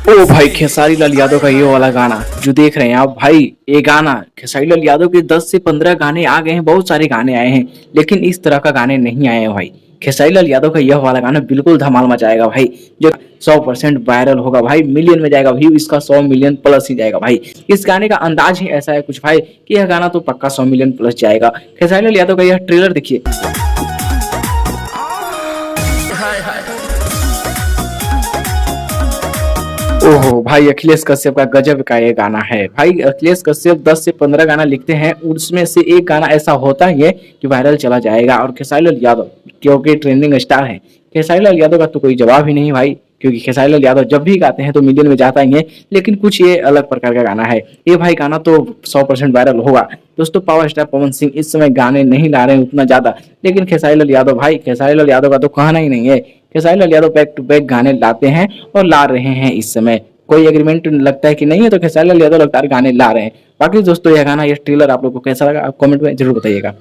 ओ भाई खेसारी लाल यादव का ये वाला गाना जो देख रहे हैं आप भाई, ये गाना खेसारी लाल यादव के 10 से 15 गाने आ गए हैं, बहुत सारे गाने आए हैं, लेकिन इस तरह का गाने नहीं आए हैं भाई। खेसारी लाल यादव का यह वाला गाना बिल्कुल धमाल मचाएगा भाई, जो 100% वायरल होगा भाई, मिलियन में जाएगा, व्यू इसका 100 मिलियन प्लस ही जाएगा भाई। इस गाने का अंदाज ही ऐसा है कुछ भाई कि यह गाना तो पक्का 100 मिलियन प्लस जाएगा। खेसारी लाल यादव का यह ट्रेलर देखिए। ओहो भाई, अखिलेश कश्यप का गजब का ये गाना है भाई। अखिलेश कश्यप 10 से 15 गाना लिखते हैं, उसमें से एक गाना ऐसा होता ही है कि वायरल चला जाएगा। और खेसारी लाल यादव क्योंकि ट्रेंडिंग स्टार है, खेसारी लाल यादव का तो कोई जवाब ही नहीं भाई, क्योंकि खेसारी लाल यादव जब भी गाते हैं तो मिलियन में जाता ही है। लेकिन कुछ ये अलग प्रकार का गाना है ये भाई, गाना तो 100% वायरल होगा। दोस्तों पावर स्टार पवन सिंह इस समय गाने नहीं ला रहे हैं उतना ज्यादा, लेकिन खेसारी लाल यादव भाई, खेसारी लाल यादव का तो कहना ही नहीं है। Khesari Lal Yadav back to back गाने लाते हैं और ला रहे हैं इस समय। कोई एग्रीमेंट लगता है कि नहीं है, तो खेसारी लाल यादव लगातार गाने ला रहे हैं। बाकी दोस्तों यह गाना, ये ट्रेलर आप लोग को कैसा लगा, आप कमेंट में जरूर बताइएगा।